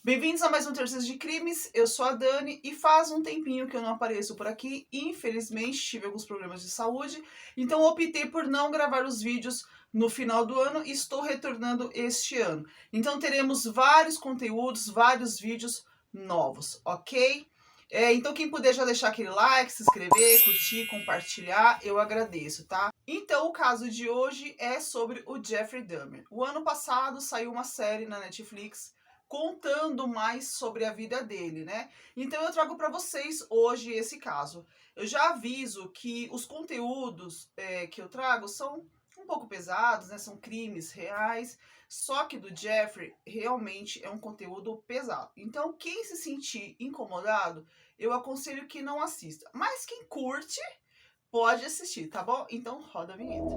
Bem-vindos a mais um Terceiros de Crimes, eu sou a Dani e faz um tempinho que eu não apareço por aqui, infelizmente tive alguns problemas de saúde, então optei por não gravar os vídeos no final do ano e estou retornando este ano. Então teremos vários conteúdos, vários vídeos novos, ok? Então quem puder já deixar aquele like, se inscrever, curtir, compartilhar, eu agradeço, tá? Então o caso de hoje é sobre o Jeffrey Dahmer. O ano passado saiu uma série na Netflix contando mais sobre a vida dele, né? Então eu trago para vocês hoje esse caso. Eu já aviso que os conteúdos que eu trago são um pouco pesados, né? São crimes reais, só que do Jeffrey realmente é um conteúdo pesado. Então quem se sentir incomodado, eu aconselho que não assista. Mas quem curte, pode assistir, tá bom? Então roda a vinheta.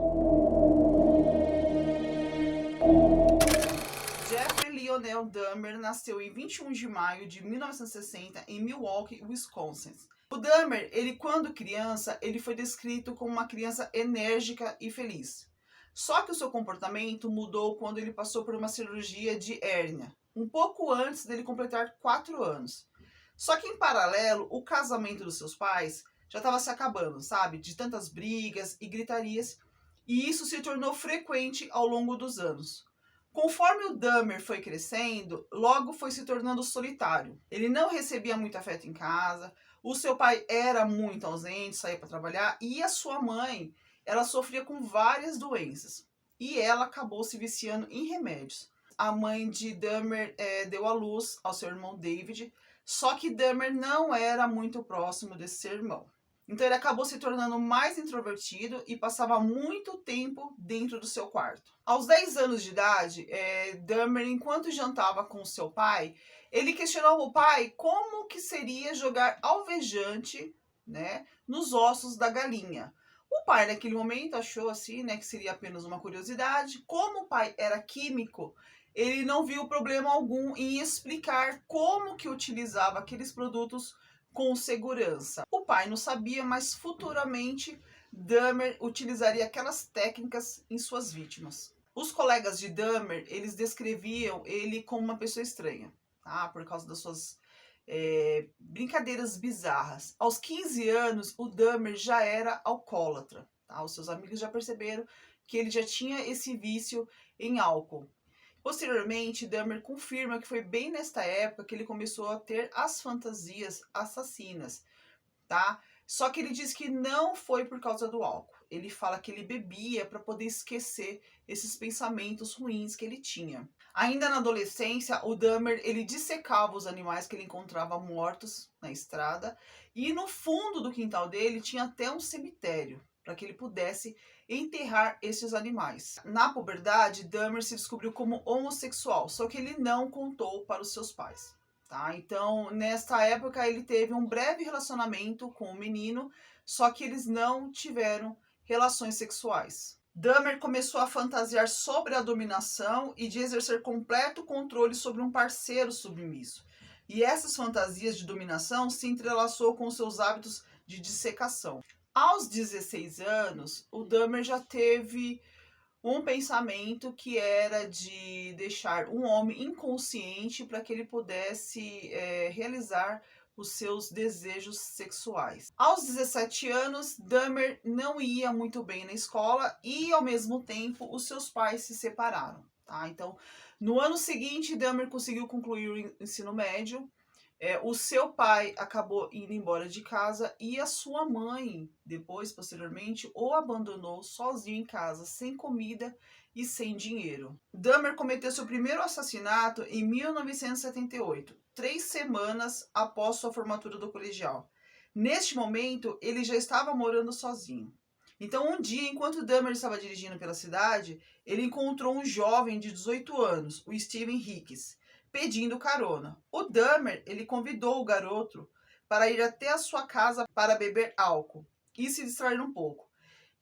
Jeffrey Lionel Dahmer nasceu em 21 de maio de 1960 em Milwaukee, Wisconsin. O Dahmer, quando criança, ele foi descrito como uma criança enérgica e feliz. Só que o seu comportamento mudou quando ele passou por uma cirurgia de hérnia, um pouco antes dele completar 4 anos. Só que em paralelo, o casamento dos seus pais já estava se acabando, sabe? De tantas brigas e gritarias, e isso se tornou frequente ao longo dos anos. Conforme o Dahmer foi crescendo, logo foi se tornando solitário. Ele não recebia muito afeto em casa, o seu pai era muito ausente, saía para trabalhar, e a sua mãe, ela sofria com várias doenças. E ela acabou se viciando em remédios. A mãe de Dahmer deu à luz ao seu irmão David, só que Dahmer não era muito próximo desse seu irmão. Então ele acabou se tornando mais introvertido e passava muito tempo dentro do seu quarto. Aos 10 anos de idade, Dahmer, enquanto jantava com seu pai, ele questionou o pai como que seria jogar alvejante, né, nos ossos da galinha. O pai, naquele momento, achou assim, né, que seria apenas uma curiosidade. Como o pai era químico, ele não viu problema algum em explicar como que utilizava aqueles produtos com segurança. O pai não sabia, mas futuramente Dahmer utilizaria aquelas técnicas em suas vítimas. Os colegas de Dahmer, eles descreviam ele como uma pessoa estranha, tá? Por causa das suas brincadeiras bizarras. Aos 15 anos, o Dahmer já era alcoólatra, tá? Os seus amigos já perceberam que ele já tinha esse vício em álcool. Posteriormente, Dahmer confirma que foi bem nesta época que ele começou a ter as fantasias assassinas, tá? Só que ele diz que não foi por causa do álcool. Ele fala que ele bebia para poder esquecer esses pensamentos ruins que ele tinha. Ainda na adolescência, o Dahmer, ele dissecava os animais que ele encontrava mortos na estrada, e no fundo do quintal dele tinha até um cemitério para que ele pudesse enterrar esses animais. Na puberdade, Dahmer se descobriu como homossexual, só que ele não contou para os seus pais. Tá? Então, nesta época, ele teve um breve relacionamento com o menino, só que eles não tiveram relações sexuais. Dahmer começou a fantasiar sobre a dominação e de exercer completo controle sobre um parceiro submisso. E essas fantasias de dominação se entrelaçou com seus hábitos de dissecação. Aos 16 anos, o Dahmer já teve um pensamento que era de deixar um homem inconsciente para que ele pudesse realizar os seus desejos sexuais. Aos 17 anos, Dahmer não ia muito bem na escola e, ao mesmo tempo, os seus pais se separaram. Tá? Então, no ano seguinte, Dahmer conseguiu concluir o ensino médio. O seu pai acabou indo embora de casa e a sua mãe, depois, posteriormente, o abandonou sozinho em casa, sem comida e sem dinheiro. Dahmer cometeu seu primeiro assassinato em 1978, 3 semanas após sua formatura do colegial. Neste momento, ele já estava morando sozinho. Então, um dia, enquanto Dahmer estava dirigindo pela cidade, ele encontrou um jovem de 18 anos, o Steven Hicks, pedindo carona. O Dahmer, ele convidou o garoto para ir até a sua casa para beber álcool e se distrair um pouco.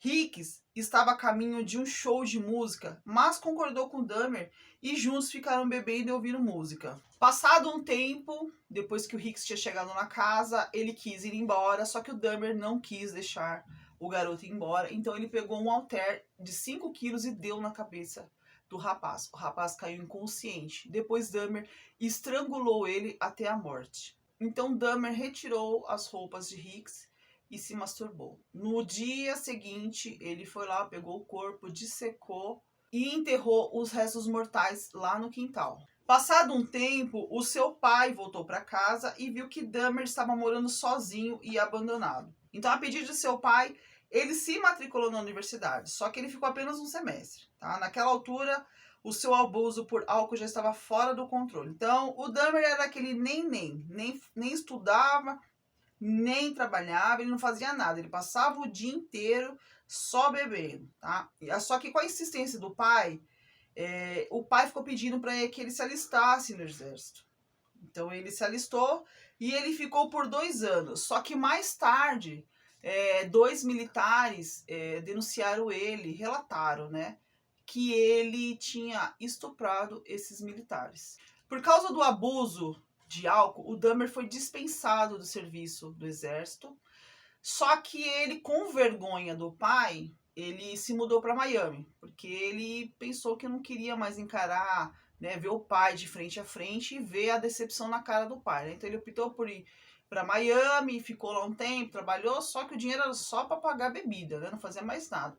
Hicks estava a caminho de um show de música, mas concordou com Dahmer e juntos ficaram bebendo e ouvindo música. Passado um tempo, depois que o Hicks tinha chegado na casa, ele quis ir embora, só que o Dahmer não quis deixar o garoto ir embora, então ele pegou um halter de 5 quilos e deu na cabeça do rapaz. O rapaz caiu inconsciente. Depois Dahmer estrangulou ele até a morte. Então Dahmer retirou as roupas de Hicks e se masturbou. No dia seguinte, ele foi lá, pegou o corpo, dissecou e enterrou os restos mortais lá no quintal. Passado um tempo, o seu pai voltou para casa e viu que Dahmer estava morando sozinho e abandonado. Então, a pedido de seu pai, ele se matriculou na universidade, só que ele ficou apenas um semestre. Tá? Naquela altura, o seu abuso por álcool já estava fora do controle. Então, o Dahmer era aquele nem estudava, nem trabalhava, ele não fazia nada. Ele passava o dia inteiro só bebendo. Tá? Só que com a insistência do pai, o pai ficou pedindo para que ele se alistasse no exército. Então ele se alistou e ele ficou por 2 anos. Só que mais tarde, 2 militares denunciaram ele, relataram, né, que ele tinha estuprado esses militares. Por causa do abuso de álcool, o Dahmer foi dispensado do serviço do exército. Só que ele, com vergonha do pai, ele se mudou para Miami, porque ele pensou que não queria mais encarar, né, ver o pai de frente a frente e ver a decepção na cara do pai. Né? Então ele optou por ir para Miami, ficou lá um tempo, trabalhou, só que o dinheiro era só para pagar bebida, né? Não fazia mais nada.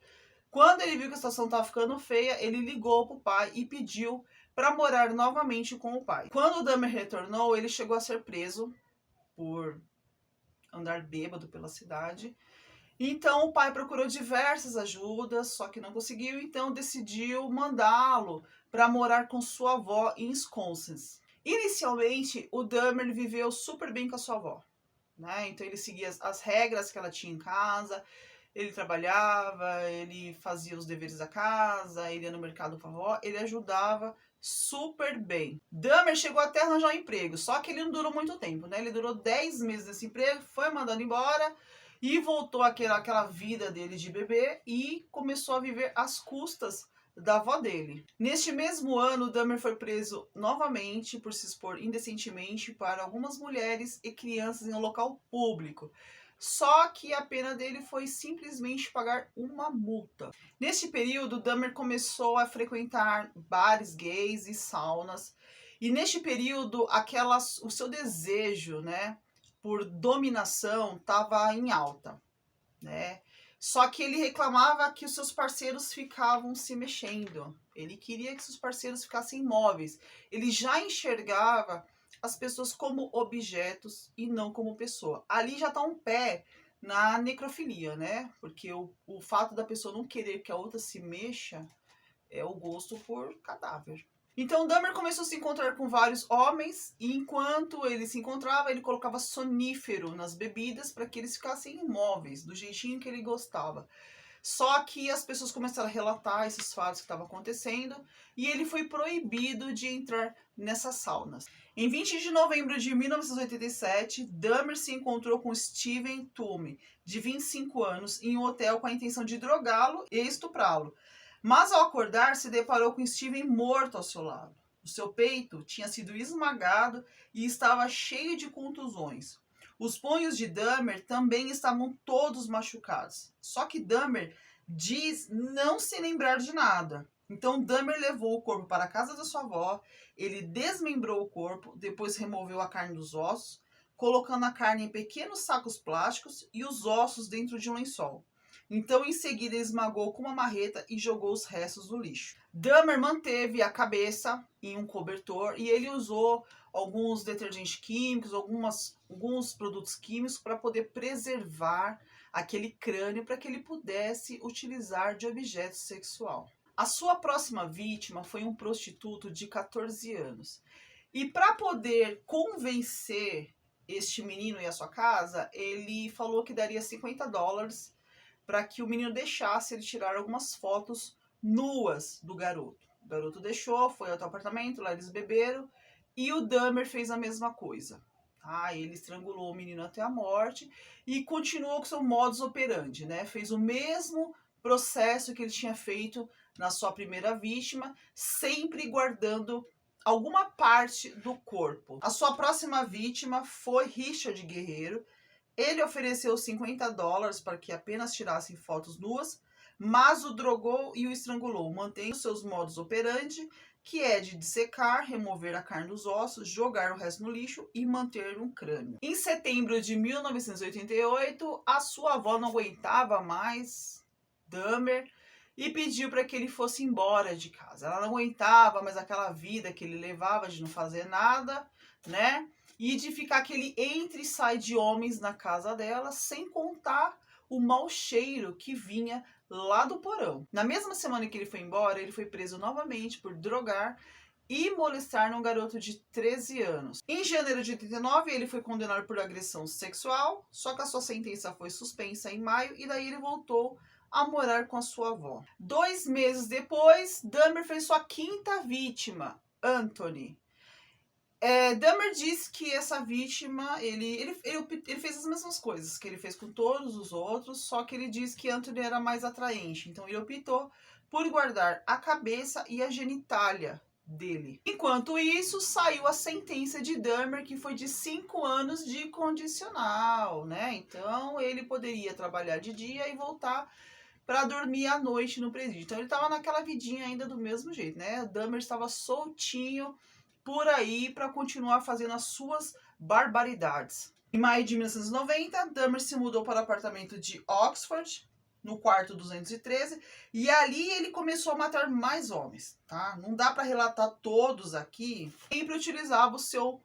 Quando ele viu que a situação estava ficando feia, ele ligou para o pai e pediu para morar novamente com o pai. Quando o Dahmer retornou, ele chegou a ser preso por andar bêbado pela cidade. Então o pai procurou diversas ajudas, só que não conseguiu, então decidiu mandá-lo para morar com sua avó em Wisconsin. Inicialmente, o Dahmer viveu super bem com a sua avó, né? Então ele seguia as regras que ela tinha em casa, ele trabalhava, ele fazia os deveres da casa, ele ia no mercado com a avó, ele ajudava super bem. Dahmer chegou até a arranjar um emprego, só que ele não durou muito tempo, né? Ele durou 10 meses nesse emprego, foi mandado embora e voltou àquela vida dele de bebê e começou a viver às custas da avó dele. Neste mesmo ano, Dahmer foi preso novamente por se expor indecentemente para algumas mulheres e crianças em um local público. Só que a pena dele foi simplesmente pagar uma multa. Neste período, Dahmer começou a frequentar bares gays e saunas. E neste período, o seu desejo, né, por dominação estava em alta, né? Só que ele reclamava que os seus parceiros ficavam se mexendo. Ele queria que seus parceiros ficassem imóveis. Ele já enxergava as pessoas como objetos e não como pessoa. Ali já está um pé na necrofilia, né? Porque o fato da pessoa não querer que a outra se mexa é o gosto por cadáver. Então Dahmer começou a se encontrar com vários homens e enquanto ele se encontrava, ele colocava sonífero nas bebidas para que eles ficassem imóveis, do jeitinho que ele gostava. Só que as pessoas começaram a relatar esses fatos que estavam acontecendo e ele foi proibido de entrar nessas saunas. Em 20 de novembro de 1987, Dahmer se encontrou com Steven Tuomi, de 25 anos, em um hotel com a intenção de drogá-lo e estuprá-lo. Mas ao acordar, se deparou com Steven morto ao seu lado. O seu peito tinha sido esmagado e estava cheio de contusões. Os punhos de Dahmer também estavam todos machucados. Só que Dahmer diz não se lembrar de nada. Então Dahmer levou o corpo para a casa da sua avó, ele desmembrou o corpo, depois removeu a carne dos ossos, colocando a carne em pequenos sacos plásticos e os ossos dentro de um lençol. Então, em seguida, esmagou com uma marreta e jogou os restos no lixo. Dahmer manteve a cabeça em um cobertor e ele usou alguns detergentes químicos, alguns produtos químicos para poder preservar aquele crânio para que ele pudesse utilizar de objeto sexual. A sua próxima vítima foi um prostituto de 14 anos. E para poder convencer este menino e a sua casa, ele falou que daria $50 para que o menino deixasse ele tirar algumas fotos nuas do garoto. O garoto deixou, foi até o apartamento, lá eles beberam, e o Dahmer fez a mesma coisa. Ele estrangulou o menino até a morte e continuou com seu modus operandi, né? Fez o mesmo processo que ele tinha feito na sua primeira vítima, sempre guardando alguma parte do corpo. A sua próxima vítima foi Richard Guerreiro. Ele ofereceu $50 para que apenas tirassem fotos nuas, mas o drogou e o estrangulou. Mantém os seus modus operandi, que é de dissecar, remover a carne dos ossos, jogar o resto no lixo e manter um crânio. Em setembro de 1988, a sua avó não aguentava mais Dahmer e pediu para que ele fosse embora de casa. Ela não aguentava mais aquela vida que ele levava de não fazer nada, né? E de ficar aquele entra e sai de homens na casa dela, sem contar o mau cheiro que vinha lá do porão. Na mesma semana que ele foi embora, ele foi preso novamente por drogar e molestar um garoto de 13 anos. Em janeiro de 89, ele foi condenado por agressão sexual, só que a sua sentença foi suspensa em maio e daí ele voltou a morar com a sua avó. 2 meses depois, Dahmer fez sua quinta vítima, Anthony. Dahmer disse que essa vítima, ele fez as mesmas coisas que ele fez com todos os outros, só que ele disse que Anthony era mais atraente. Então ele optou por guardar a cabeça e a genitália dele. Enquanto isso, saiu a sentença de Dahmer, que foi de 5 anos de condicional, né? Então ele poderia trabalhar de dia e voltar para dormir à noite no presídio. Então ele estava naquela vidinha ainda do mesmo jeito, né? Dahmer estava soltinho por aí para continuar fazendo as suas barbaridades. Em maio de 1990, Dahmer se mudou para o apartamento de Oxford, no quarto 213, e ali ele começou a matar mais homens, tá? Não dá para relatar todos aqui. Sempre utilizava o seu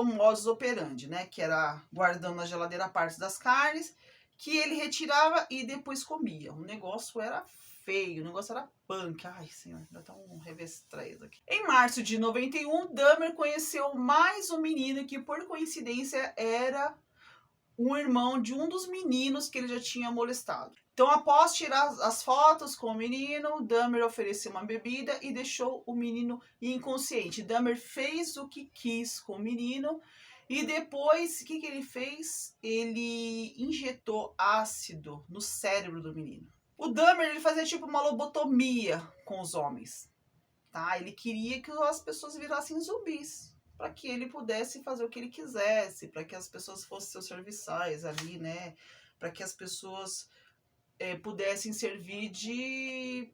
modus operandi, né? Que era guardando na geladeira partes das carnes, que ele retirava e depois comia. O negócio era feio, o negócio era punk. Ai, senhor, ainda tá um revés aqui. Em março de 91, Dahmer conheceu mais um menino que, por coincidência, era um irmão de um dos meninos que ele já tinha molestado. Então, após tirar as fotos com o menino, Dahmer ofereceu uma bebida e deixou o menino inconsciente. Dahmer fez o que quis com o menino e depois, o que ele fez? Ele injetou ácido no cérebro do menino. O Dahmer, ele fazia tipo uma lobotomia com os homens, tá? Ele queria que as pessoas virassem zumbis, para que ele pudesse fazer o que ele quisesse, para que as pessoas fossem seus serviçais ali, né? Para que as pessoas pudessem servir de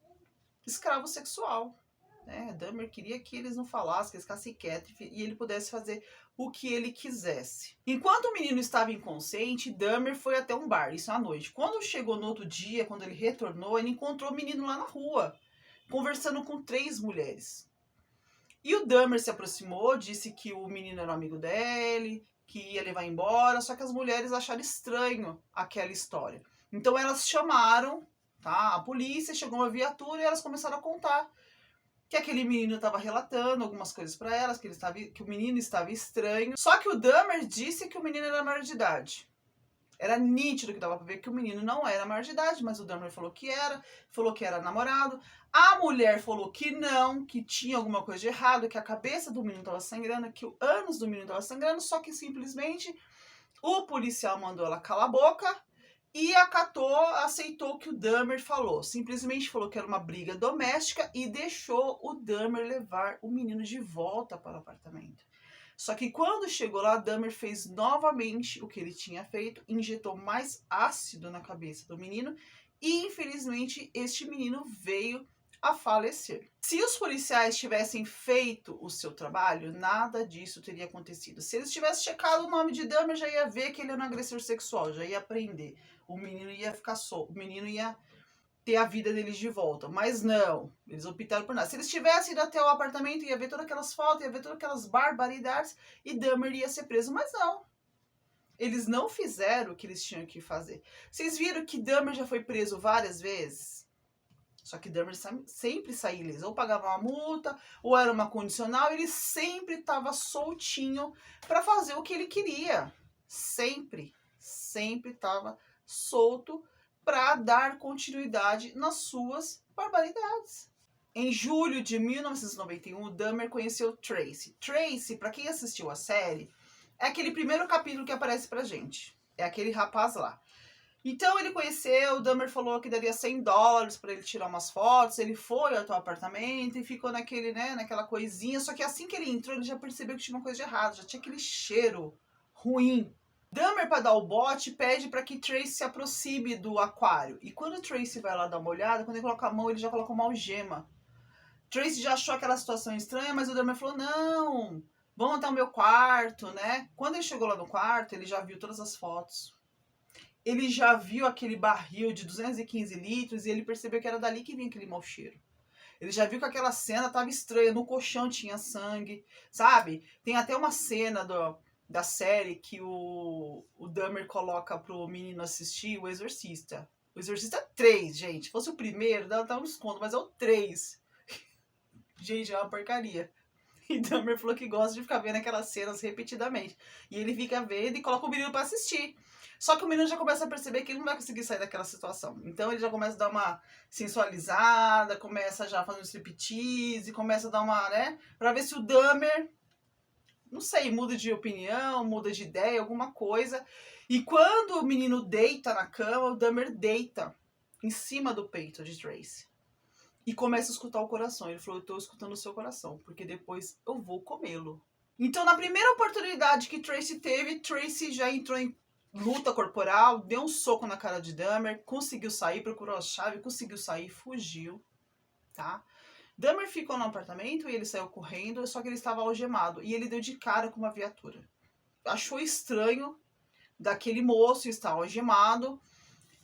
escravo sexual, né? Dahmer queria que eles não falassem, que eles ficassem quietos e ele pudesse fazer o que ele quisesse. Enquanto o menino estava inconsciente, Dahmer foi até um bar, isso à noite. Quando chegou no outro dia, quando ele retornou, ele encontrou o menino lá na rua, conversando com 3 mulheres. E o Dahmer se aproximou, disse que o menino era um amigo dele, que ia levar embora, só que as mulheres acharam estranho aquela história. Então elas chamaram, tá, a polícia, chegou uma viatura e elas começaram a contar que aquele menino estava relatando algumas coisas para elas, que o menino estava estranho. Só que o Dahmer disse que o menino era maior de idade. Era nítido que dava para ver que o menino não era maior de idade, mas o Dahmer falou que era namorado. A mulher falou que não, que tinha alguma coisa de errado, que a cabeça do menino estava sangrando, que o ânus do menino estava sangrando, só que simplesmente o policial mandou ela calar a boca e aceitou o que o Dahmer falou. Simplesmente falou que era uma briga doméstica e deixou o Dahmer levar o menino de volta para o apartamento. Só que quando chegou lá, Dahmer fez novamente o que ele tinha feito, injetou mais ácido na cabeça do menino e, infelizmente, este menino veio a falecer. Se os policiais tivessem feito o seu trabalho, nada disso teria acontecido. Se eles tivessem checado o nome de Dahmer, já ia ver que ele era um agressor sexual, já ia prender. O menino ia ficar solto, o menino ia ter a vida deles de volta. Mas não, eles optaram por nada. Se eles tivessem ido até o apartamento, ia ver todas aquelas fotos, ia ver todas aquelas barbaridades e Dahmer ia ser preso. Mas não. Eles não fizeram o que eles tinham que fazer. Vocês viram que Dahmer já foi preso várias vezes? Só que Dahmer sempre saía ileso. Ou pagava uma multa, ou era uma condicional. Ele sempre estava soltinho para fazer o que ele queria. Sempre estava solto para dar continuidade nas suas barbaridades. Em julho de 1991, Dahmer conheceu Tracy. Tracy, para quem assistiu a série, é aquele primeiro capítulo que aparece pra gente. É aquele rapaz lá. Então ele conheceu, o Dahmer falou que daria $100 para ele tirar umas fotos, ele foi até o apartamento e ficou naquela coisinha, só que assim que ele entrou, ele já percebeu que tinha uma coisa de errado, já tinha aquele cheiro ruim Dahmer, para dar o bote, pede para que Tracy se aproxime do aquário. E quando Tracy vai lá dar uma olhada, quando ele coloca a mão, ele já coloca uma algema. Tracy já achou aquela situação estranha, mas o Dahmer falou, não, vamos até o meu quarto, né? Quando ele chegou lá no quarto, ele já viu todas as fotos. Ele já viu aquele barril de 215 litros e ele percebeu que era dali que vinha aquele mau cheiro. Ele já viu que aquela cena estava estranha, no colchão tinha sangue, sabe? Tem até uma cena da série que o Dahmer coloca pro menino assistir, O Exorcista. O Exorcista 3, gente. Se fosse o primeiro, dá um desconto, mas é o 3. Gente, é uma porcaria. E Dahmer falou que gosta de ficar vendo aquelas cenas repetidamente. E ele fica vendo e coloca o menino para assistir. Só que o menino já começa a perceber que ele não vai conseguir sair daquela situação. Então ele já começa a dar uma sensualizada, começa já a fazer um striptease, começa a dar uma, né? Pra ver se o Dahmer, não sei, muda de opinião, muda de ideia, alguma coisa. E quando o menino deita na cama, o Dahmer deita em cima do peito de Tracy. E começa a escutar o coração. Ele falou, eu tô escutando o seu coração, porque depois eu vou comê-lo. Então, na primeira oportunidade que Tracy teve, Tracy já entrou em luta corporal, deu um soco na cara de Dahmer, conseguiu sair, procurou a chave, conseguiu sair, fugiu, tá? Dahmer ficou no apartamento e ele saiu correndo, só que ele estava algemado. E ele deu de cara com uma viatura. Achou estranho daquele moço estar algemado.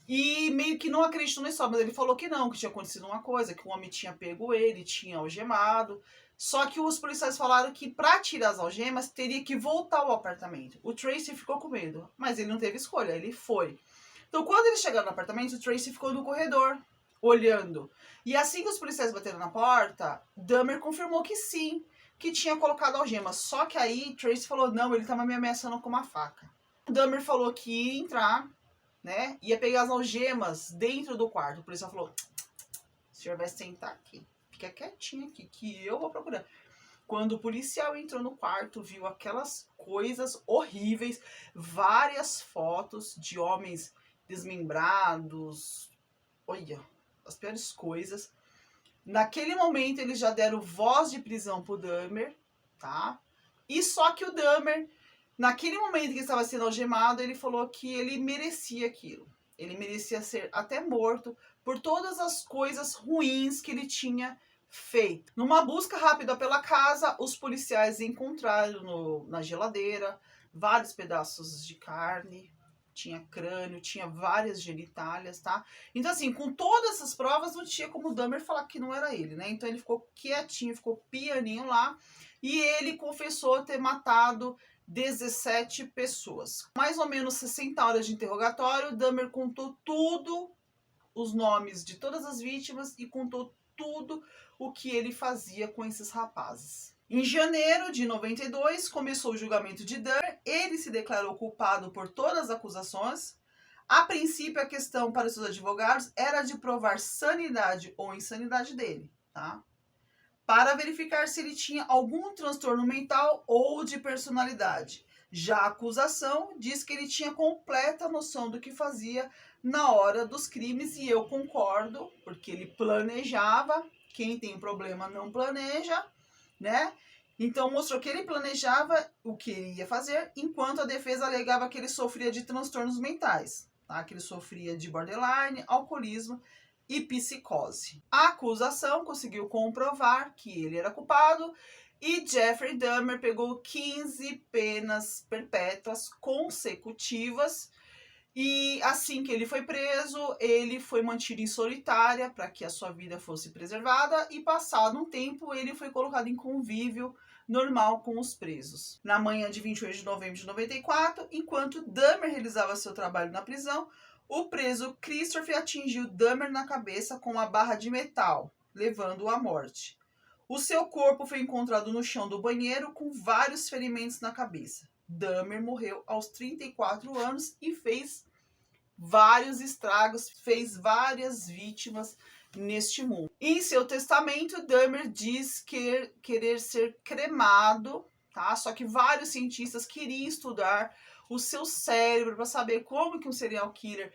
E meio que não acreditou na história, mas ele falou que não, que tinha acontecido uma coisa, que o homem tinha pego ele, tinha algemado. Só que os policiais falaram que para tirar as algemas teria que voltar ao apartamento. O Tracy ficou com medo, mas ele não teve escolha, ele foi. Então quando eles chegaram no apartamento, o Tracy ficou no corredor, olhando. E assim que os policiais bateram na porta, Dahmer confirmou que sim, que tinha colocado algemas. Só que aí Tracy falou, não, ele estava me ameaçando com uma faca. Dahmer falou que ia entrar, né? Ia pegar as algemas dentro do quarto. O policial falou, o senhor vai sentar aqui. Fica quietinho aqui, que eu vou procurar. Quando o policial entrou no quarto, viu aquelas coisas horríveis, várias fotos de homens desmembrados. Olha, as piores coisas. Naquele momento, eles já deram voz de prisão pro Dahmer, tá? E só que o Dahmer, naquele momento que ele estava sendo algemado, ele falou que ele merecia aquilo. Ele merecia ser até morto por todas as coisas ruins que ele tinha feito. Numa busca rápida pela casa, os policiais encontraram na geladeira vários pedaços de carne, tinha crânio, tinha várias genitálias, tá? Então, assim, com todas essas provas, não tinha como o Dahmer falar que não era ele, né? Então, ele ficou quietinho, ficou pianinho lá, e ele confessou ter matado 17 pessoas. Mais ou menos 60 horas de interrogatório, Dahmer contou tudo, os nomes de todas as vítimas, e contou tudo o que ele fazia com esses rapazes. Em janeiro de 92, começou o julgamento de Dahmer. Ele se declarou culpado por todas as acusações. A princípio, a questão para os seus advogados era de provar sanidade ou insanidade dele, tá? Para verificar se ele tinha algum transtorno mental ou de personalidade. Já a acusação diz que ele tinha completa noção do que fazia na hora dos crimes, e eu concordo, porque ele planejava. Quem tem problema não planeja, né? Então mostrou que ele planejava o que ele ia fazer, enquanto a defesa alegava que ele sofria de transtornos mentais, tá? Que ele sofria de borderline, alcoolismo e psicose. A acusação conseguiu comprovar que ele era culpado e Jeffrey Dahmer pegou 15 penas perpétuas consecutivas. E assim que ele foi preso, ele foi mantido em solitária para que a sua vida fosse preservada, e passado um tempo ele foi colocado em convívio normal com os presos. Na manhã de 28 de novembro de 94, enquanto Dahmer realizava seu trabalho na prisão, o preso Christopher atingiu Dahmer na cabeça com uma barra de metal, levando-o à morte. O seu corpo foi encontrado no chão do banheiro com vários ferimentos na cabeça. Dahmer morreu aos 34 anos e fez vários estragos, fez várias vítimas neste mundo. Em seu testamento, Dahmer diz querer ser cremado, tá? Só que vários cientistas queriam estudar o seu cérebro para saber como que um serial killer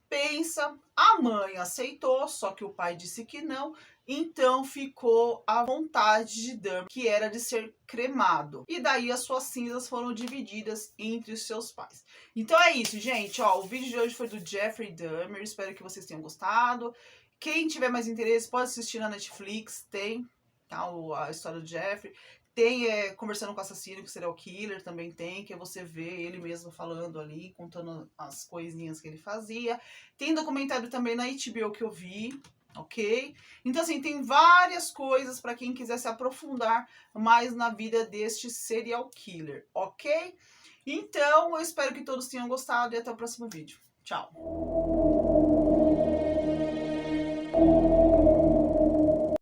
pensa. A mãe aceitou, só que o pai disse que não. Então ficou a vontade de Dahmer, que era de ser cremado. E daí as suas cinzas foram divididas entre os seus pais. Então é isso, gente. Ó, o vídeo de hoje foi do Jeffrey Dahmer. Espero que vocês tenham gostado. Quem tiver mais interesse pode assistir na Netflix. Tem, tá, a história do Jeffrey. Tem Conversando com o Assassino, que será o Killer, também tem, que é você ver ele mesmo falando ali, contando as coisinhas que ele fazia. Tem documentário também na HBO que eu vi, ok? Então, assim, tem várias coisas para quem quiser se aprofundar mais na vida deste serial killer, ok? Então, eu espero que todos tenham gostado e até o próximo vídeo. Tchau!